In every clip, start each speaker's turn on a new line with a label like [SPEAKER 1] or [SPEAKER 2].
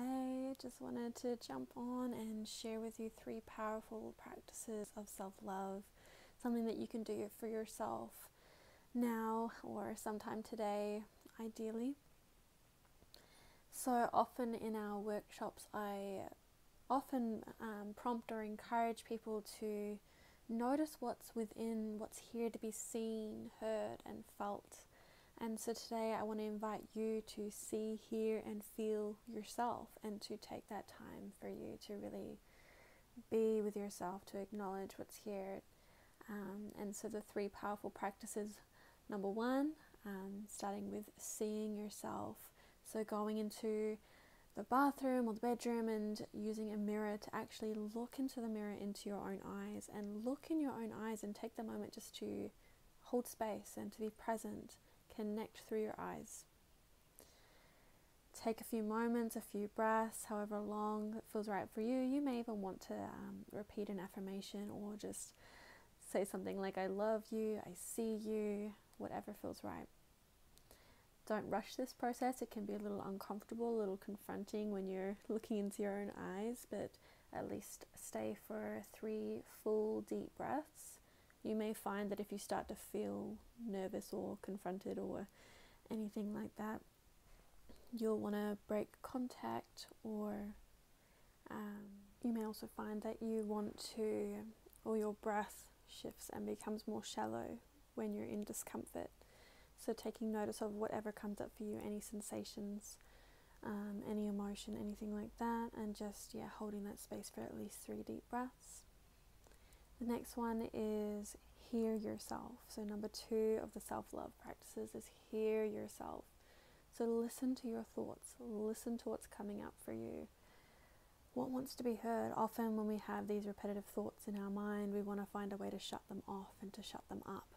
[SPEAKER 1] I just wanted to jump on and share with you 3 powerful practices of self-love, something that you can do for yourself now or sometime today, ideally. So often in our workshops, I often prompt or encourage people to notice what's within, what's here to be seen, heard, and felt. And so today I want to invite you to see, hear, and feel yourself, and to take that time for you to really be with yourself, to acknowledge what's here. And so the 3 powerful practices, number 1, starting with seeing yourself. So going into the bathroom or the bedroom and using a mirror to actually look into the mirror, into your own eyes, and look in your own eyes and take the moment just to hold space and to be present. Connect through your eyes. Take a few moments, a few breaths, however long it feels right for you. You may even want to repeat an affirmation or just say something like, I love you, I see you, whatever feels right. Don't rush this process. It can be a little uncomfortable, a little confronting when you're looking into your own eyes, but at least stay for 3 full deep breaths. You may find that if you start to feel nervous or confronted or anything like that, you'll want to break contact, or you may also find that you want to, or your breath shifts and becomes more shallow when you're in discomfort. So taking notice of whatever comes up for you, any sensations, any emotion, anything like that, and just holding that space for at least 3 deep breaths. The next one is hear yourself. So number 2 of the self-love practices is hear yourself. So listen to your thoughts, listen to what's coming up for you. What wants to be heard? Often when we have these repetitive thoughts in our mind, we want to find a way to shut them off and to shut them up.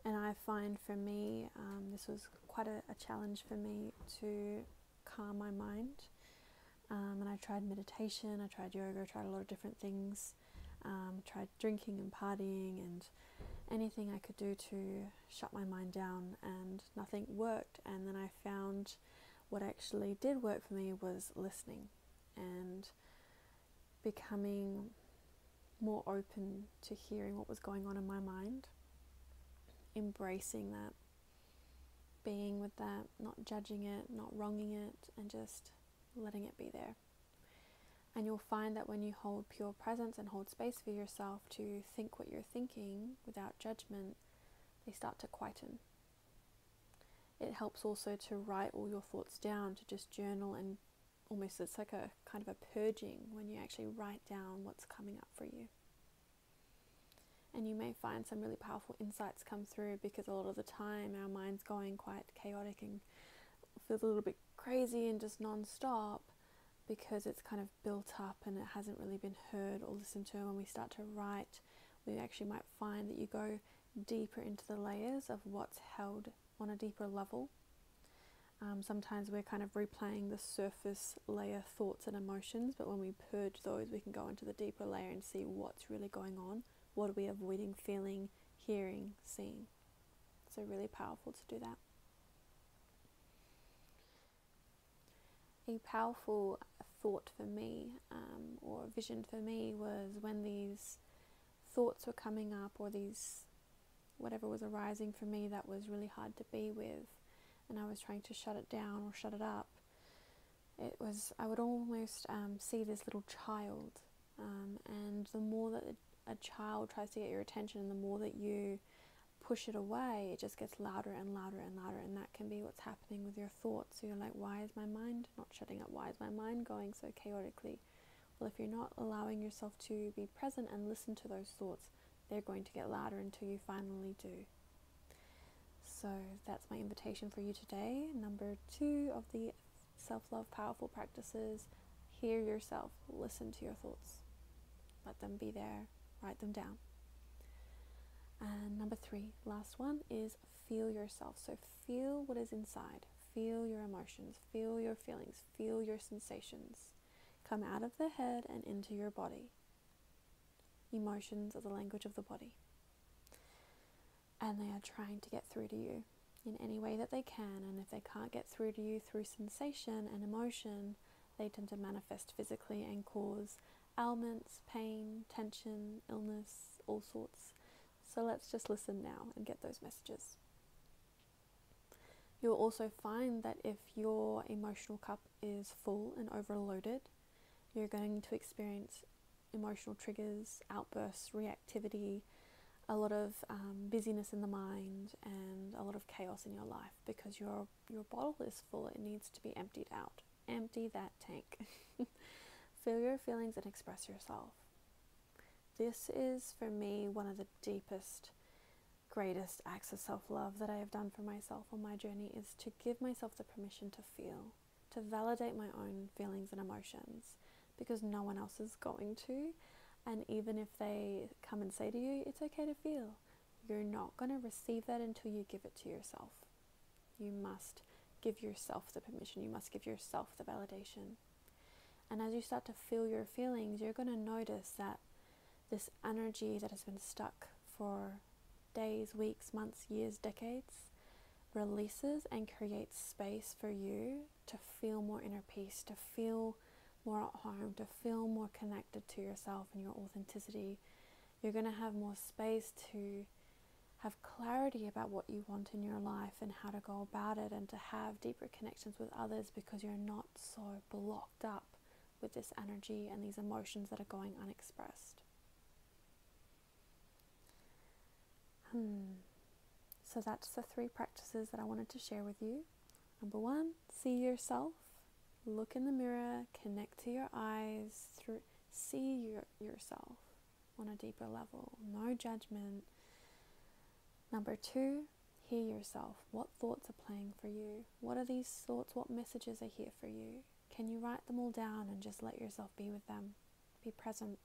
[SPEAKER 1] And I find for me, this was quite a challenge for me to calm my mind. And I tried meditation, I tried yoga, I tried a lot of different things. Tried drinking and partying and anything I could do to shut my mind down, and nothing worked. And then I found what actually did work for me was listening and becoming more open to hearing what was going on in my mind, embracing that, being with that, not judging it, not wronging it, and just letting it be there. And you'll find that when you hold pure presence and hold space for yourself to think what you're thinking without judgment, they start to quieten. It helps also to write all your thoughts down, to just journal, and almost it's like a kind of a purging when you actually write down what's coming up for you. And you may find some really powerful insights come through, because a lot of the time our mind's going quite chaotic and feels a little bit crazy and just non-stop, because it's kind of built up and it hasn't really been heard or listened to. When we start to write, we actually might find that you go deeper into the layers of what's held on a deeper level. Sometimes we're kind of replaying the surface layer thoughts and emotions, but when we purge those, we can go into the deeper layer and see what's really going on. What are we avoiding feeling, hearing, seeing? So really powerful to do that. A powerful thought for me, or vision for me, was when these thoughts were coming up, or these whatever was arising for me that was really hard to be with, and I was trying to shut it down or shut it up. I would almost see this little child, and the more that a child tries to get your attention, the more that you push it away, it just gets louder and louder and louder. And that can be what's happening with your thoughts. So you're like, why is my mind not shutting up? Why is my mind going so chaotically? Well, if you're not allowing yourself to be present and listen to those thoughts, they're going to get louder until you finally do. So that's my invitation for you today. Number 2 of the self-love powerful practices: hear yourself, listen to your thoughts, let them be there, write them down. And number 3, last one, is feel yourself. So feel what is inside. Feel your emotions, feel your feelings, feel your sensations. Come out of the head and into your body. Emotions are the language of the body. And they are trying to get through to you in any way that they can. And if they can't get through to you through sensation and emotion, they tend to manifest physically and cause ailments, pain, tension, illness, all sorts. So let's just listen now and get those messages. You'll also find that if your emotional cup is full and overloaded, you're going to experience emotional triggers, outbursts, reactivity, a lot of busyness in the mind, and a lot of chaos in your life because your bottle is full. It needs to be emptied out. Empty that tank. Feel your feelings and express yourself. This is, for me, one of the deepest, greatest acts of self-love that I have done for myself on my journey, is to give myself the permission to feel, to validate my own feelings and emotions, because no one else is going to. And even if they come and say to you, it's okay to feel, you're not going to receive that until you give it to yourself. You must give yourself the permission. You must give yourself the validation. And as you start to feel your feelings, you're going to notice that this energy that has been stuck for days, weeks, months, years, decades releases and creates space for you to feel more inner peace, to feel more at home, to feel more connected to yourself and your authenticity. You're going to have more space to have clarity about what you want in your life and how to go about it, and to have deeper connections with others because you're not so blocked up with this energy and these emotions that are going unexpressed. So that's the 3 practices that I wanted to share with you. Number 1, see yourself. Look in the mirror, connect to your eyes, see yourself on a deeper level, no judgment. Number 2, hear yourself. What thoughts are playing for you? What are these thoughts? What messages are here for you? Can you write them all down and just let yourself be with them? Be present.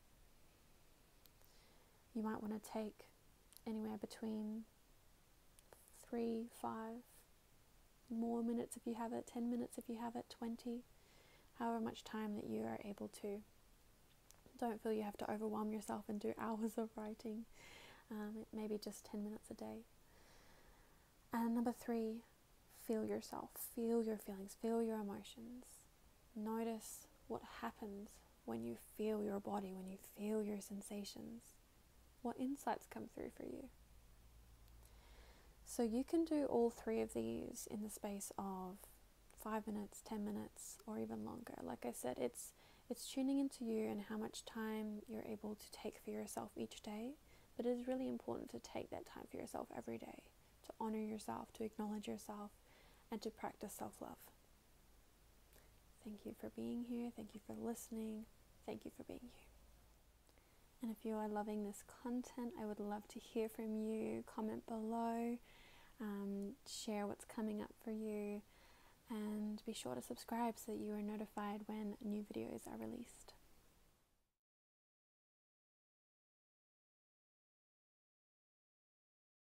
[SPEAKER 1] You might want to take anywhere between 3, 5, more minutes if you have it, 10 minutes if you have it, 20, however much time that you are able to. Don't feel you have to overwhelm yourself and do hours of writing. Maybe just 10 minutes a day. And number 3, feel yourself, feel your feelings, feel your emotions. Notice what happens when you feel your body, when you feel your sensations. What insights come through for you? So you can do all 3 of these in the space of 5 minutes, 10 minutes, or even longer. Like I said, it's tuning into you and how much time you're able to take for yourself each day. But it is really important to take that time for yourself every day, to honor yourself, to acknowledge yourself, and to practice self-love. Thank you for being here. Thank you for listening. Thank you for being you. And if you are loving this content, I would love to hear from you. Comment below, share what's coming up for you, and be sure to subscribe so that you are notified when new videos are released.